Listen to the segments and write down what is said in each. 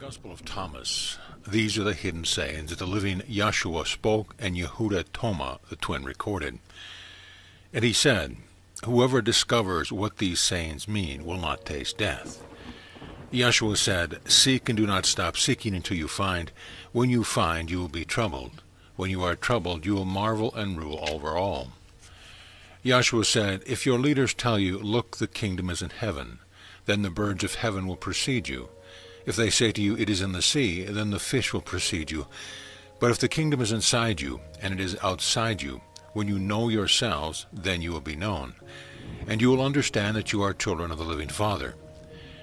Gospel of Thomas. These are the hidden sayings that the living Yeshua spoke and Yehuda Toma, the twin, recorded. And he said, "Whoever discovers what these sayings mean will not taste death." Yeshua said, "Seek and do not stop seeking until you find. When you find, you will be troubled. When you are troubled, you will marvel and rule over all." Yeshua said, "If your leaders tell you, 'Look, the kingdom is in heaven,' then the birds of heaven will precede you. If they say to you, 'It is in the sea,' then the fish will precede you. But if the kingdom is inside you, and it is outside you, when you know yourselves, then you will be known, and you will understand that you are children of the living Father.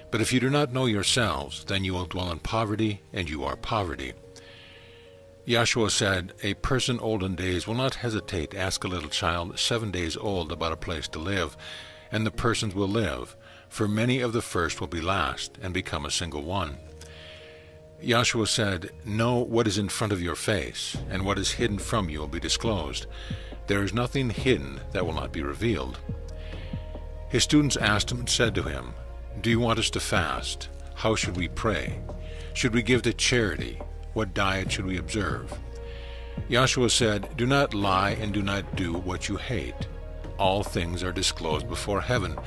But if you do not know yourselves, then you will dwell in poverty, and you are poverty." Yeshua said, "A person old in days will not hesitate to ask a little child 7 days old about a place to live, and the persons will live, for many of the first will be last, and become a single one." Yeshua said, "Know what is in front of your face, and what is hidden from you will be disclosed. There is nothing hidden that will not be revealed." His students asked him and said to him, "Do you want us to fast? How should we pray? Should we give to charity? What diet should we observe?" Yeshua said, "Do not lie and do not do what you hate. All things are disclosed before heaven.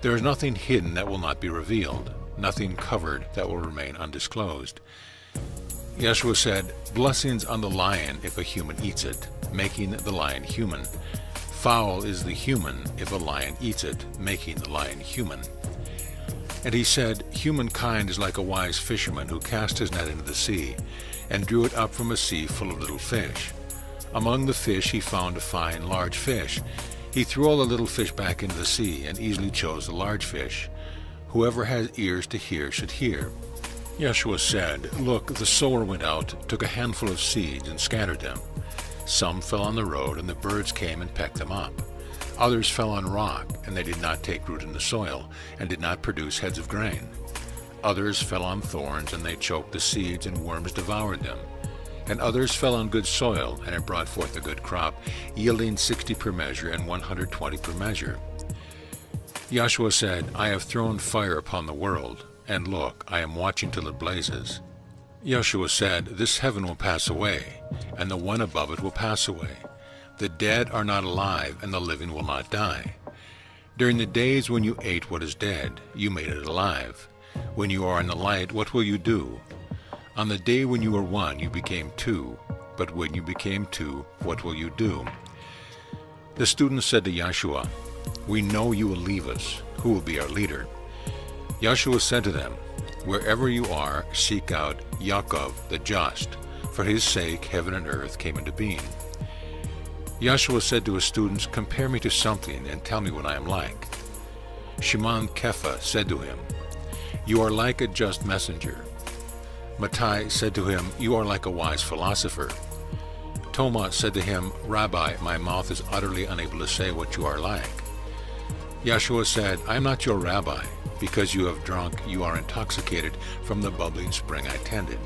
There is nothing hidden that will not be revealed, nothing covered that will remain undisclosed." Yeshua said, "Blessings on the lion if a human eats it, making the lion human. Foul is the human if a lion eats it, making the lion human." And he said, "Humankind is like a wise fisherman who cast his net into the sea, and drew it up from a sea full of little fish. Among the fish he found a fine large fish. He threw all the little fish back into the sea, and easily chose the large fish. Whoever has ears to hear should hear." Yeshua said, "Look, the sower went out, took a handful of seeds, and scattered them. Some fell on the road, and the birds came and pecked them up. Others fell on rock, and they did not take root in the soil, and did not produce heads of grain. Others fell on thorns, and they choked the seeds, and worms devoured them. And others fell on good soil, and it brought forth a good crop, yielding 60 per measure and 120 per measure." Yeshua said, "I have thrown fire upon the world, and look, I am watching till it blazes." Yeshua said, "This heaven will pass away, and the one above it will pass away. The dead are not alive, and the living will not die. During the days when you ate what is dead, you made it alive. When you are in the light, what will you do? On the day when you were one, you became two. But when you became two, what will you do?" The students said to Yeshua, "We know you will leave us. Who will be our leader?" Yeshua said to them, "Wherever you are, seek out Yaakov the just. For his sake heaven and earth came into being." Yeshua said to his students, "Compare me to something, and tell me what I am like." Shimon Kepha said to him, "You are like a just messenger." Mattai said to him, "You are like a wise philosopher." Toma said to him, "Rabbi, my mouth is utterly unable to say what you are like." Yeshua said, "I am not your rabbi. Because you have drunk, you are intoxicated from the bubbling spring I tended."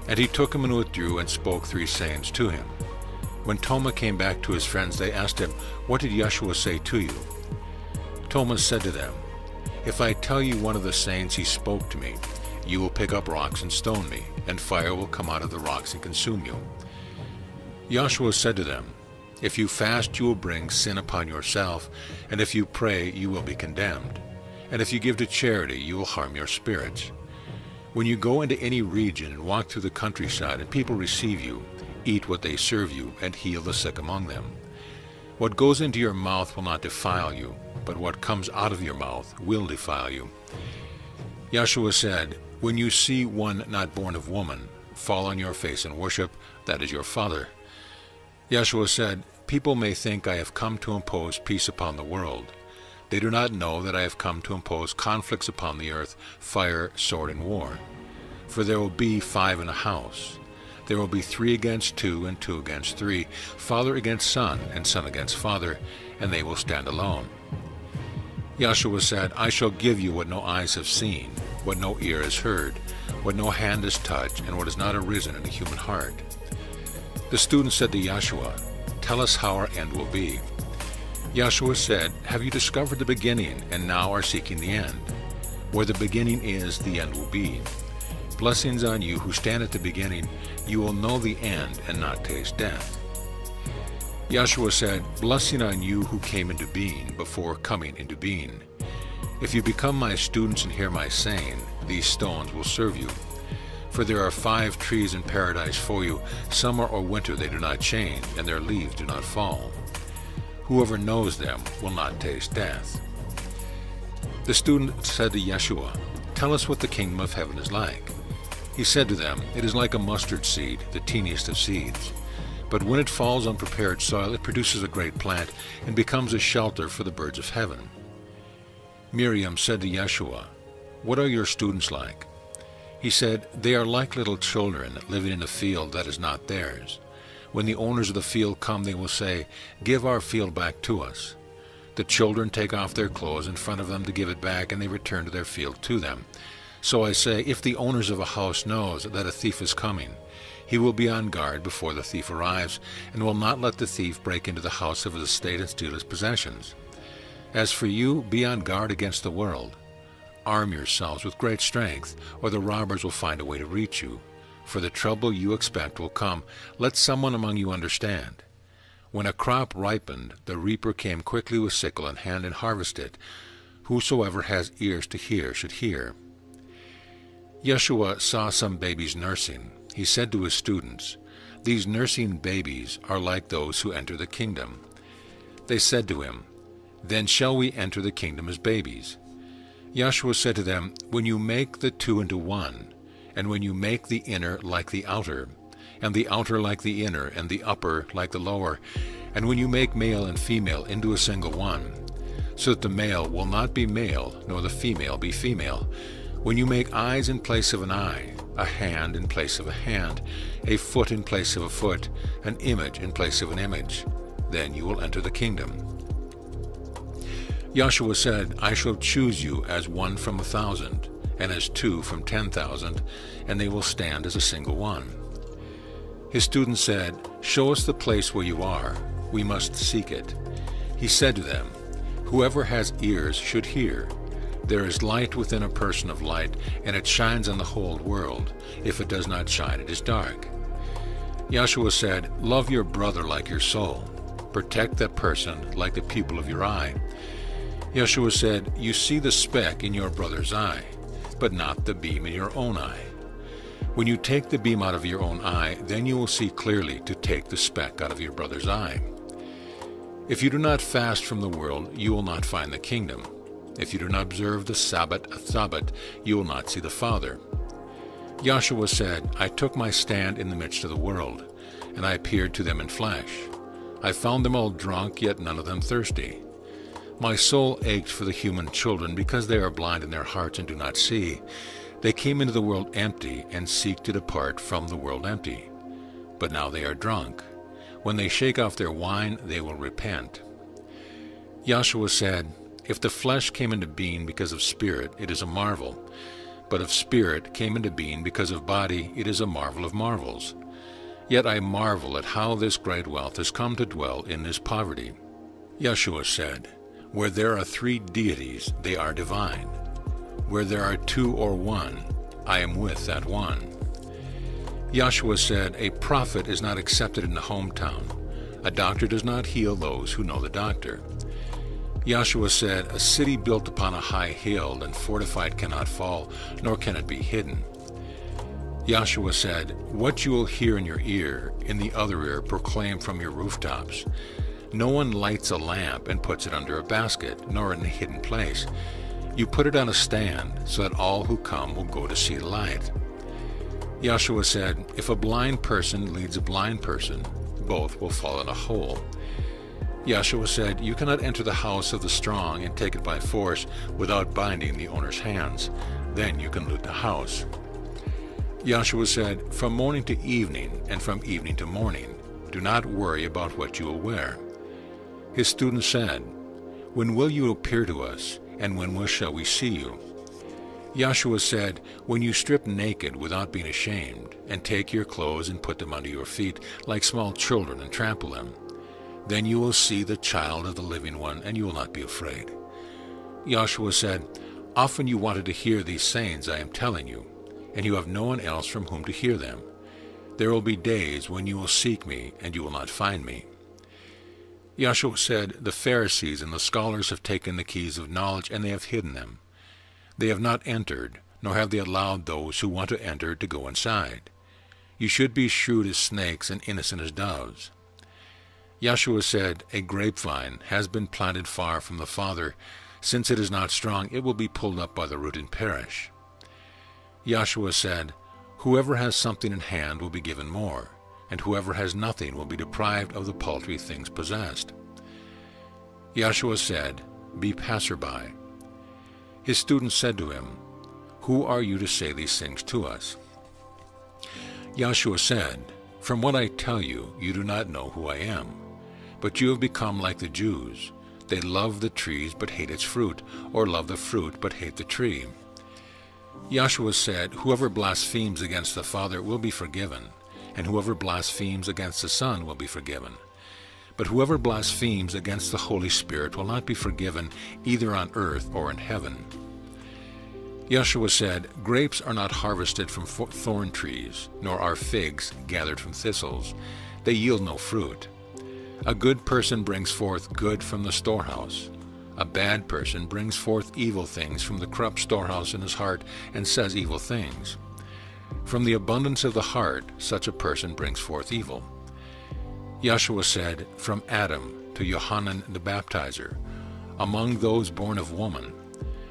And he took him and withdrew, and spoke 3 sayings to him. When Toma came back to his friends, they asked him, "What did Yeshua say to you?" Thomas said to them, "If I tell you one of the sayings he spoke to me, you will pick up rocks and stone me, and fire will come out of the rocks and consume you." Yeshua said to them, "If you fast, you will bring sin upon yourself, and if you pray, you will be condemned. And if you give to charity, you will harm your spirits. When you go into any region and walk through the countryside, and people receive you, eat what they serve you, and heal the sick among them. What goes into your mouth will not defile you, but what comes out of your mouth will defile you." Yeshua said, "When you see one not born of woman, fall on your face and worship, that is your father." Yeshua said, "People may think I have come to impose peace upon the world. They do not know that I have come to impose conflicts upon the earth, fire, sword, and war. For there will be 5 in a house. There will be 3 against 2, and 2 against 3, father against son, and son against father, and they will stand alone." Yeshua said, "I shall give you what no eyes have seen, what no ear has heard, what no hand has touched, and what has not arisen in a human heart." The students said to Yeshua, "Tell us how our end will be." Yeshua said, "Have you discovered the beginning, and now are seeking the end? Where the beginning is, the end will be. Blessings on you who stand at the beginning. You will know the end and not taste death. Yeshua said, Blessing on you who came into being before coming into being. If you become my students and hear my saying, these stones will serve you. For there are 5 trees in paradise for you. Summer or winter they do not change, and their leaves do not fall. Whoever knows them will not taste death. The student said to Yeshua, Tell us what the kingdom of heaven is like. He said to them, It is like a mustard seed, the teeniest of seeds. But when it falls on prepared soil, it produces a great plant and becomes a shelter for the birds of heaven. Miriam said to Yeshua, What are your students like? He said, They are like little children living in a field that is not theirs. When the owners of the field come, they will say, Give our field back to us. The children take off their clothes in front of them to give it back, and they return to their field to them. So I say, if the owners of a house knows that a thief is coming, he will be on guard before the thief arrives, and will not let the thief break into the house of his estate and steal his possessions. As for you, be on guard against the world. Arm yourselves with great strength, or the robbers will find a way to reach you. For the trouble you expect will come. Let someone among you understand. When a crop ripened, the reaper came quickly with sickle in hand and harvested. Whosoever has ears to hear should hear. Yeshua saw some babies nursing. He said to his students, These nursing babies are like those who enter the kingdom. They said to him, Then shall we enter the kingdom as babies? Yeshua said to them, When you make the 2 into 1, and when you make the inner like the outer, and the outer like the inner, and the upper like the lower, and when you make male and female into a single one, so that the male will not be male, nor the female be female, when you make eyes in place of an eye, a hand in place of a hand, a foot in place of a foot, an image in place of an image, then you will enter the kingdom. Yeshua said, I shall choose you as 1 from 1,000, and as 2 from 10,000, and they will stand as a single one. His students said, Show us the place where you are. We must seek it. He said to them, Whoever has ears should hear. There is light within a person of light, and it shines on the whole world. If it does not shine, it is dark. Yeshua said, Love your brother like your soul. Protect that person like the pupil of your eye. Yeshua said, You see the speck in your brother's eye, but not the beam in your own eye. When you take the beam out of your own eye, then you will see clearly to take the speck out of your brother's eye. If you do not fast from the world, you will not find the kingdom. If you do not observe the Sabbath, you will not see the Father. Yeshua said, I took my stand in the midst of the world, and I appeared to them in flesh. I found them all drunk, yet none of them thirsty. My soul ached for the human children, because they are blind in their hearts and do not see. They came into the world empty, and seek to depart from the world empty. But now they are drunk. When they shake off their wine, they will repent. Yeshua said, If the flesh came into being because of spirit, it is a marvel. But if spirit came into being because of body, it is a marvel of marvels. Yet I marvel at how this great wealth has come to dwell in this poverty. Yeshua said, Where there are 3 deities, they are divine. Where there are 2 or 1, I am with that one. Yeshua said, A prophet is not accepted in the hometown. A doctor does not heal those who know the doctor. Yeshua said, A city built upon a high hill and fortified cannot fall, nor can it be hidden. Yeshua said, What you will hear in your ear, in the other ear proclaim from your rooftops. No one lights a lamp and puts it under a basket, nor in a hidden place. You put it on a stand, so that all who come will go to see the light. Yeshua said, If a blind person leads a blind person, both will fall in a hole. Yeshua said, You cannot enter the house of the strong and take it by force without binding the owner's hands. Then you can loot the house. Yeshua said, From morning to evening and from evening to morning, do not worry about what you will wear. His students said, When will you appear to us, and when shall we see you? Yeshua said, When you strip naked without being ashamed, and take your clothes and put them under your feet like small children and trample them, then you will see the child of the living one, and you will not be afraid. Yeshua said, Often you wanted to hear these sayings I am telling you, and you have no one else from whom to hear them. There will be days when you will seek me, and you will not find me." Yahshua said, "The Pharisees and the scholars have taken the keys of knowledge, and they have hidden them. They have not entered, nor have they allowed those who want to enter to go inside. You should be shrewd as snakes and innocent as doves." Yahshua said, "A grapevine has been planted far from the Father. Since it is not strong, it will be pulled up by the root and perish." Yahshua said, "Whoever has something in hand will be given more, and whoever has nothing will be deprived of the paltry things possessed." Yahshua said, "Be passerby." His students said to him, "Who are you to say these things to us?" Yahshua said, "From what I tell you, you do not know who I am. But you have become like the Jews. They love the trees but hate its fruit, or love the fruit but hate the tree." Yahshua said, "Whoever blasphemes against the Father will be forgiven, and whoever blasphemes against the Son will be forgiven. But whoever blasphemes against the Holy Spirit will not be forgiven either on earth or in heaven." Yahshua said, "Grapes are not harvested from thorn trees, nor are figs gathered from thistles. They yield no fruit. A good person brings forth good from the storehouse. A bad person brings forth evil things from the corrupt storehouse in his heart, and says evil things. From the abundance of the heart, such a person brings forth evil." Yahshua said, "From Adam to Yohanan the Baptizer, among those born of woman,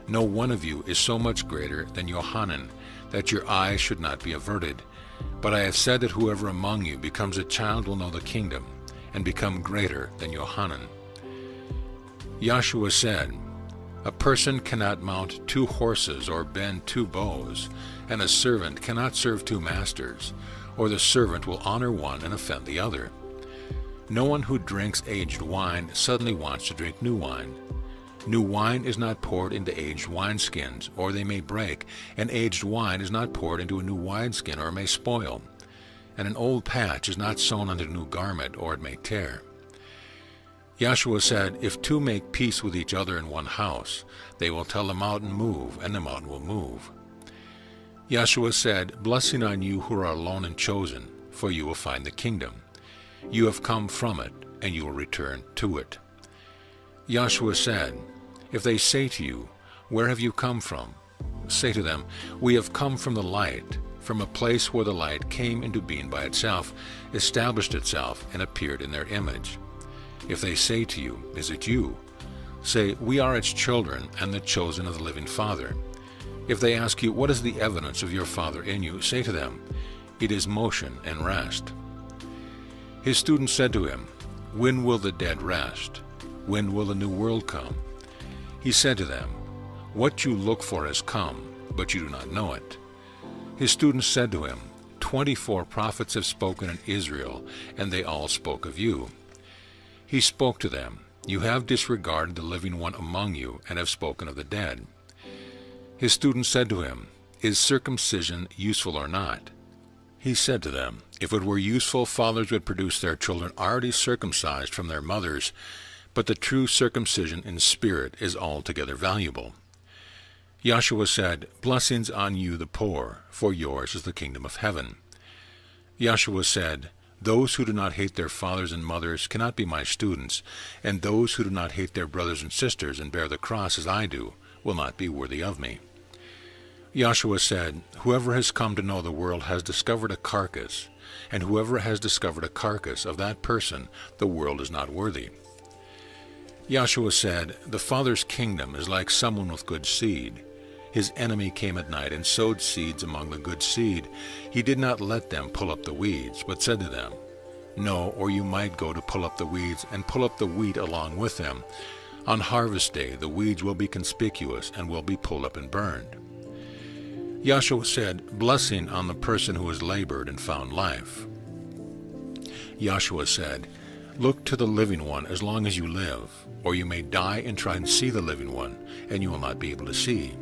no one of you is so much greater than Yohanan, that your eyes should not be averted. But I have said that whoever among you becomes a child will know the kingdom, and become greater than Yohanan." Yahshua said, "A person cannot mount 2 horses or bend 2 bows, and a servant cannot serve 2 masters, or the servant will honor one and offend the other. No one who drinks aged wine suddenly wants to drink new wine. New wine is not poured into aged wineskins, or they may break, and aged wine is not poured into a new wineskin, or it may spoil. And an old patch is not sewn under a new garment, or it may tear." Yahshua said, "If 2 make peace with each other in one house, they will tell the mountain, 'Move,' and the mountain will move." Yahshua said, "Blessing on you who are alone and chosen, for you will find the kingdom. You have come from it, and you will return to it." Yahshua said, "If they say to you, 'Where have you come from?' say to them, 'We have come from the light, from a place where the light came into being by itself, established itself, and appeared in their image.' If they say to you, 'Is it you?' say, 'We are its children, and the chosen of the living Father.' If they ask you, 'What is the evidence of your Father in you?' say to them, 'It is motion and rest.'" His students said to him, "When will the dead rest? When will the new world come?" He said to them, "What you look for has come, but you do not know it." His students said to him, 24 prophets have spoken in Israel, and they all spoke of you." He spoke to them, "You have disregarded the living one among you, and have spoken of the dead." His students said to him, "Is circumcision useful or not?" He said to them, "If it were useful, fathers would produce their children already circumcised from their mothers, but the true circumcision in spirit is altogether valuable." Yahshua said, "Blessings on you the poor, for yours is the kingdom of heaven." Yahshua said, "Those who do not hate their fathers and mothers cannot be my students, and those who do not hate their brothers and sisters and bear the cross as I do will not be worthy of me." Yahshua said, "Whoever has come to know the world has discovered a carcass, and whoever has discovered a carcass, of that person the world is not worthy." Yahshua said, "The Father's kingdom is like someone with good seed. His enemy came at night and sowed seeds among the good seed. He did not let them pull up the weeds, but said to them, 'No, or you might go to pull up the weeds, and pull up the wheat along with them. On harvest day the weeds will be conspicuous and will be pulled up and burned.'" Yahshua said, "Blessing on the person who has labored and found life." Yahshua said, "Look to the living one as long as you live, or you may die and try and see the living one, and you will not be able to see."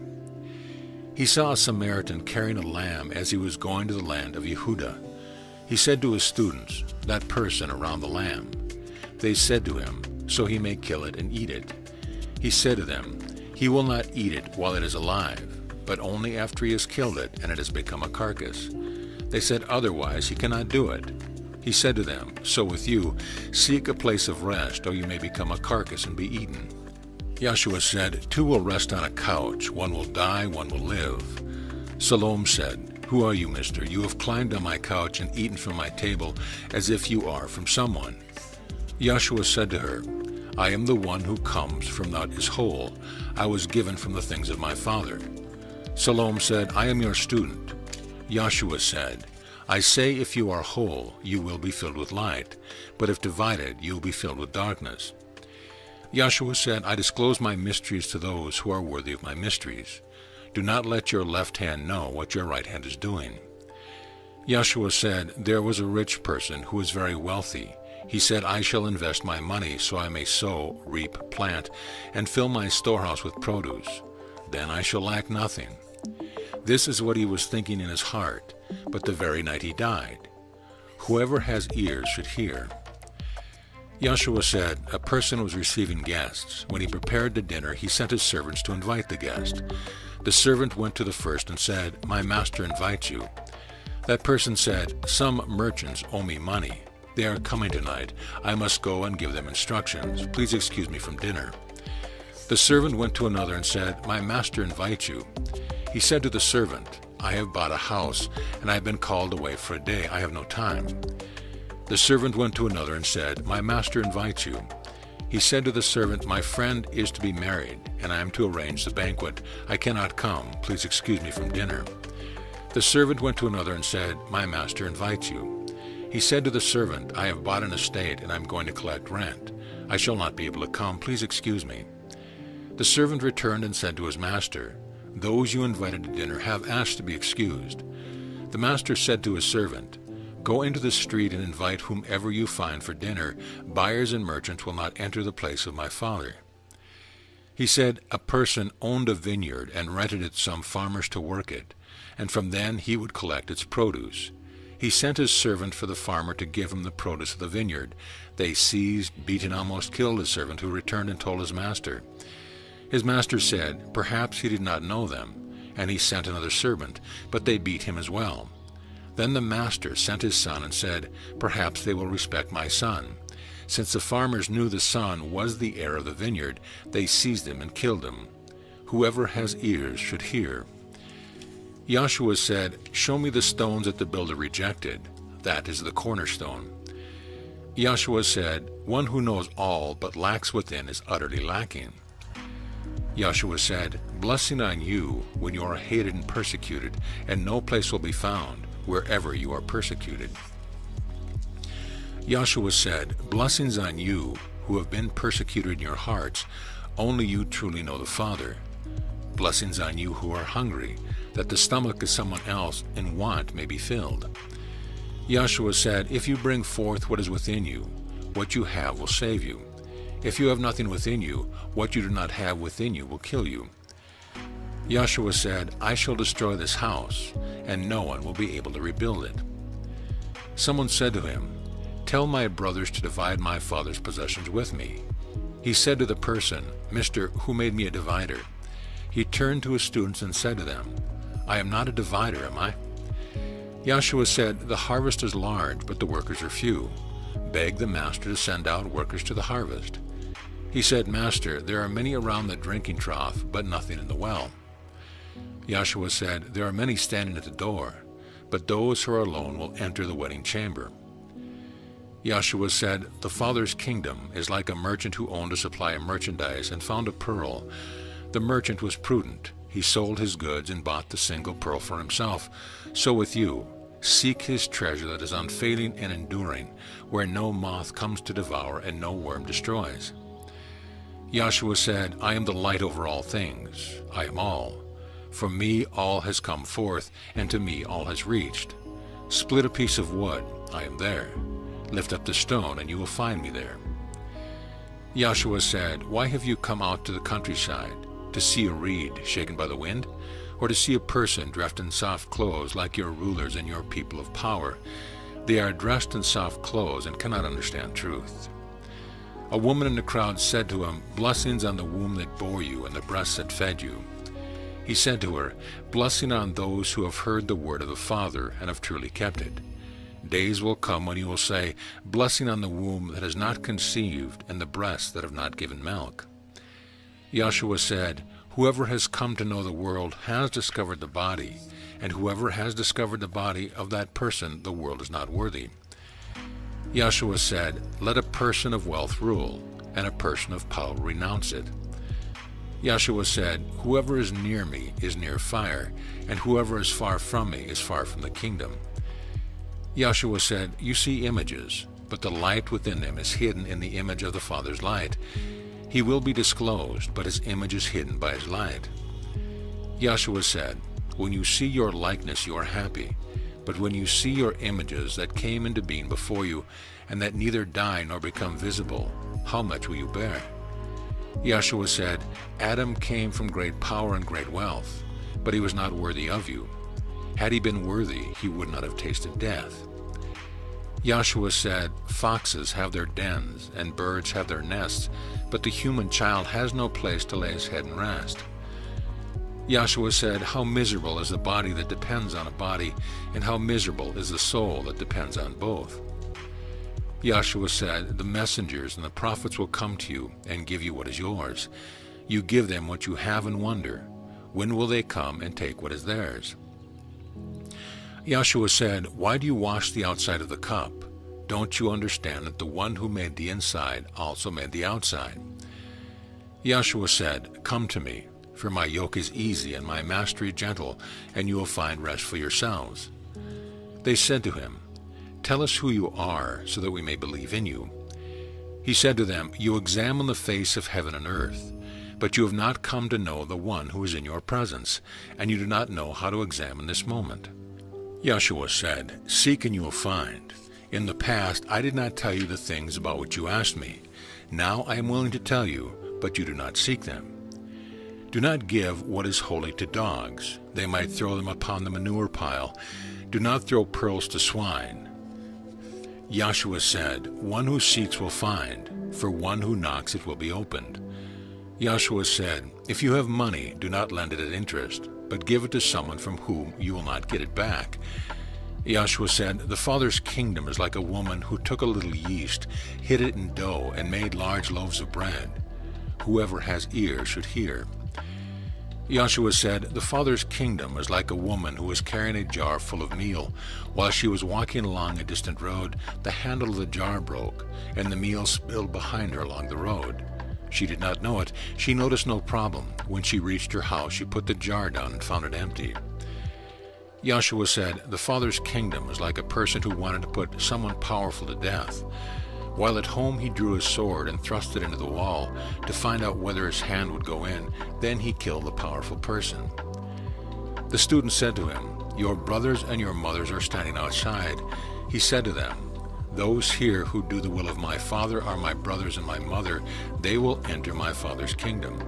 He saw a Samaritan carrying a lamb as he was going to the land of Yehuda. He said to his students, "That person around the lamb." They said to him, "So he may kill it and eat it." He said to them, "He will not eat it while it is alive. but only after he has killed it and it has become a carcass. They said, otherwise he cannot do it. He said to them, so with you, seek a place of rest, or you may become a carcass and be eaten. Yahshua said, two will rest on a couch, one will die, one will live. Salome said, who are you, mister? You have climbed on my couch and eaten from my table as if you are from someone. Yahshua said to her, I am the one who comes from that is whole. I was given from the things of my Father. Salome said, I am your student. Yahshua said, I say if you are whole, you will be filled with light, but if divided, you will be filled with darkness. Yahshua said, I disclose my mysteries to those who are worthy of my mysteries. Do not let your left hand know what your right hand is doing. Yahshua said, there was a rich person who was very wealthy. He said, I shall invest my money so I may sow, reap, plant, and fill my storehouse with produce. Then I shall lack nothing. This is what he was thinking in his heart, but the very night he died. Whoever has ears should hear. Yahshua said, a person was receiving guests. When he prepared the dinner, he sent his servants to invite the guest. The servant went to the first and said, my master invites you. That person said, some merchants owe me money. They are coming tonight. I must go and give them instructions. Please excuse me from dinner. The servant went to another and said, my master invites you. He said to the servant, I have bought a house, and I have been called away for a day. I have no time. The servant went to another and said, my master invites you. He said to the servant, my friend is to be married, and I am to arrange the banquet. I cannot come. Please excuse me from dinner. The servant went to another and said, my master invites you. He said to the servant, I have bought an estate, and I am going to collect rent. I shall not be able to come. Please excuse me. The servant returned and said to his master, those you invited to dinner have asked to be excused. The master said to his servant, go into the street and invite whomever you find for dinner. Buyers and merchants will not enter the place of my Father. He said, a person owned a vineyard and rented it to some farmers to work it, and from then he would collect its produce. He sent his servant for the farmer to give him the produce of the vineyard. They seized, beat, and almost killed his servant, who returned and told his master. His master said, perhaps he did not know them, and he sent another servant, but they beat him as well. Then the master sent his son and said, perhaps they will respect my son. Since the farmers knew the son was the heir of the vineyard, they seized him and killed him. Whoever has ears should hear. Yahshua said, show me the stones that the builder rejected. That is the cornerstone. Yahshua said, one who knows all but lacks within is utterly lacking. Yahshua said, blessing on you when you are hated and persecuted, and no place will be found wherever you are persecuted. Yahshua said, blessings on you who have been persecuted in your hearts, only you truly know the Father. Blessings on you who are hungry, that the stomach of someone else in want may be filled. Yahshua said, if you bring forth what is within you, what you have will save you. If you have nothing within you, what you do not have within you will kill you. Yahshua said, I shall destroy this house, and no one will be able to rebuild it. Someone said to him, tell my brothers to divide my father's possessions with me. He said to the person, Mister, who made me a divider? He turned to his students and said to them, I am not a divider, am I? Yahshua said, the harvest is large, but the workers are few. Beg the master to send out workers to the harvest. He said, Master, there are many around the drinking trough, but nothing in the well. Yahshua said, there are many standing at the door, but those who are alone will enter the wedding chamber. Yahshua said, the Father's kingdom is like a merchant who owned a supply of merchandise and found a pearl. The merchant was prudent. He sold his goods and bought the single pearl for himself. So with you, seek his treasure that is unfailing and enduring, where no moth comes to devour and no worm destroys. Yahshua said, I am the light over all things. I am all. From me all has come forth, and to me all has reached. Split a piece of wood, I am there. Lift up the stone, and you will find me there. Yahshua said, why have you come out to the countryside? To see a reed shaken by the wind? Or to see a person dressed in soft clothes like your rulers and your people of power? They are dressed in soft clothes and cannot understand truth. A woman in the crowd said to him, blessings on the womb that bore you and the breasts that fed you. He said to her, "Blessing on those who have heard the word of the Father and have truly kept it. Days will come when you will say, 'Blessing on the womb that has not conceived and the breasts that have not given milk.'" Yahshua said, "Whoever has come to know the world has discovered the body, and whoever has discovered the body of that person the world is not worthy." Yahshua said, "Let a person of wealth rule, and a person of power renounce it." Yahshua said, "Whoever is near me is near fire, and whoever is far from me is far from the kingdom." Yahshua said, "You see images, but the light within them is hidden in the image of the Father's light. He will be disclosed, but his image is hidden by his light." Yahshua said, "When you see your likeness you are happy, but when you see your images that came into being before you, and that neither die nor become visible, how much will you bear?" Yahshua said, "Adam came from great power and great wealth, but he was not worthy of you. Had he been worthy, he would not have tasted death." Yahshua said, "Foxes have their dens, and birds have their nests, but the human child has no place to lay his head and rest." Yahshua said, "How miserable is the body that depends on a body, and how miserable is the soul that depends on both." Yahshua said, "The messengers and the prophets will come to you and give you what is yours. You give them what you have and wonder, when will they come and take what is theirs?" Yahshua said, "Why do you wash the outside of the cup? Don't you understand that the one who made the inside also made the outside?" Yahshua said, "Come to me, for my yoke is easy and my mastery gentle, and you will find rest for yourselves." They said to him, "Tell us who you are, so that we may believe in you." He said to them, "You examine the face of heaven and earth, but you have not come to know the one who is in your presence, and you do not know how to examine this moment." Yahshua said, "Seek and you will find. In the past I did not tell you the things about which you asked me. Now I am willing to tell you, but you do not seek them. Do not give what is holy to dogs. They might throw them upon the manure pile. Do not throw pearls to swine." Yahshua said, "One who seeks will find. For one who knocks it will be opened." Yahshua said, "If you have money, do not lend it at interest, but give it to someone from whom you will not get it back." Yahshua said, "The Father's kingdom is like a woman who took a little yeast, hid it in dough, and made large loaves of bread. Whoever has ears should hear." Yahshua said, "The Father's kingdom is like a woman who was carrying a jar full of meal. While she was walking along a distant road, the handle of the jar broke, and the meal spilled behind her along the road. She did not know it. She noticed no problem. When she reached her house, she put the jar down and found it empty." Yahshua said, "The Father's kingdom is like a person who wanted to put someone powerful to death. While at home he drew his sword and thrust it into the wall to find out whether his hand would go in. Then he killed the powerful person." The student said to him, "Your brothers and your mothers are standing outside." He said to them, "Those here who do the will of my Father are my brothers and my mother. They will enter my Father's kingdom."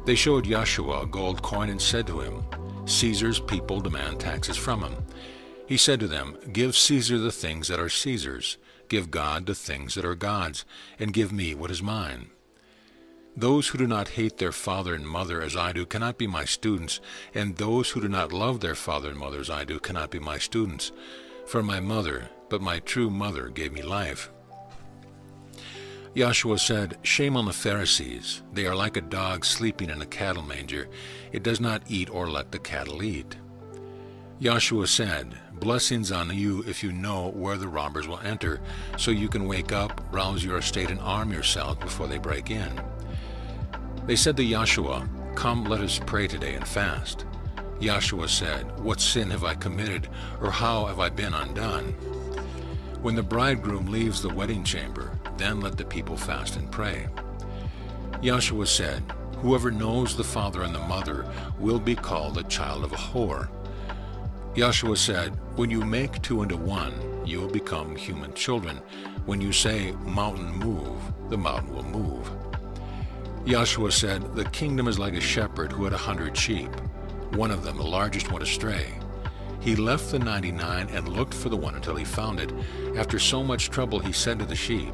They showed Yahshua a gold coin and said to him, "Caesar's people demand taxes from him." He said to them, "Give Caesar the things that are Caesar's. Give God the things that are God's, and give me what is mine." Those who do not hate their father and mother as I do cannot be my students, and those who do not love their father and mother as I do cannot be my students. For my mother, but my true mother, gave me life. Yahshua said, "Shame on the Pharisees. They are like a dog sleeping in a cattle manger. It does not eat or let the cattle eat." Yahshua said, "Blessings on you if you know where the robbers will enter, so you can wake up, rouse your estate, and arm yourself before they break in." They said to Yahshua, "Come, let us pray today and fast." Yahshua said, "What sin have I committed, or how have I been undone?" When the bridegroom leaves the wedding chamber, then let the people fast and pray. Yahshua said, "Whoever knows the father and the mother will be called a child of a whore." Yahshua said, "When you make two into one, you will become human children. When you say, 'Mountain, move,' the mountain will move." Yahshua said, "The kingdom is like a shepherd who had 100 sheep. One of them, the largest, went astray. He left the 99 and looked for the one until he found it. After so much trouble, he said to the sheep,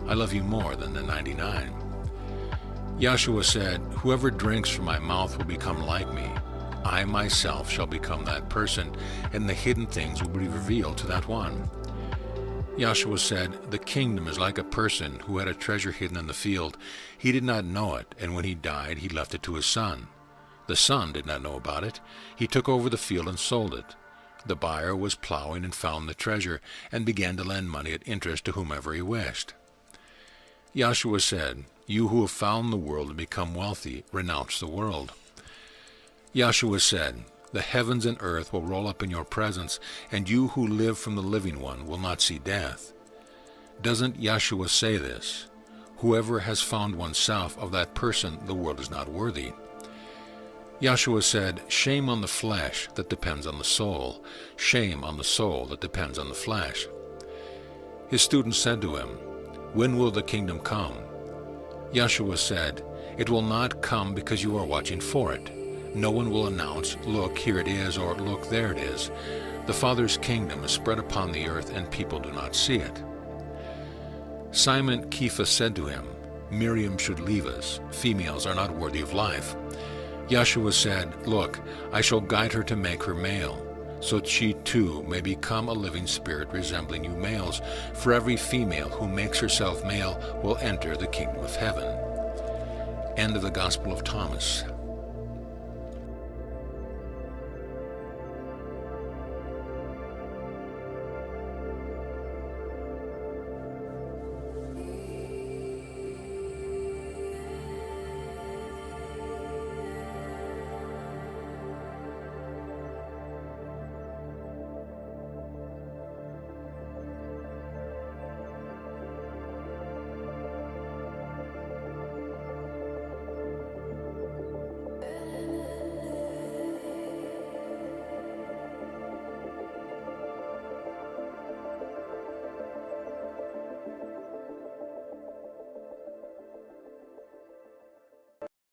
'I love you more than the 99. Yahshua said, "Whoever drinks from my mouth will become like me. I myself shall become that person, and the hidden things will be revealed to that one." Yahshua said, "The kingdom is like a person who had a treasure hidden in the field. He did not know it, and when he died, he left it to his son. The son did not know about it. He took over the field and sold it. The buyer was plowing and found the treasure, and began to lend money at interest to whomever he wished." Yahshua said, "You who have found the world and become wealthy, renounce the world." Yahshua said, "The heavens and earth will roll up in your presence, and you who live from the living one will not see death." Doesn't Yahshua say this? Whoever has found oneself, of that person the world is not worthy. Yahshua said, "Shame on the flesh that depends on the soul. Shame on the soul that depends on the flesh." His students said to him, "When will the kingdom come?" Yahshua said, "It will not come because you are watching for it. No one will announce, 'Look, here it is,' or 'Look, there it is.' The Father's kingdom is spread upon the earth, and people do not see it." Simon Kepha said to him, "Miriam should leave us. Females are not worthy of life." Yahshua said, "Look, I shall guide her to make her male, so that she too may become a living spirit resembling you males. For every female who makes herself male will enter the kingdom of heaven." End of the Gospel of Thomas.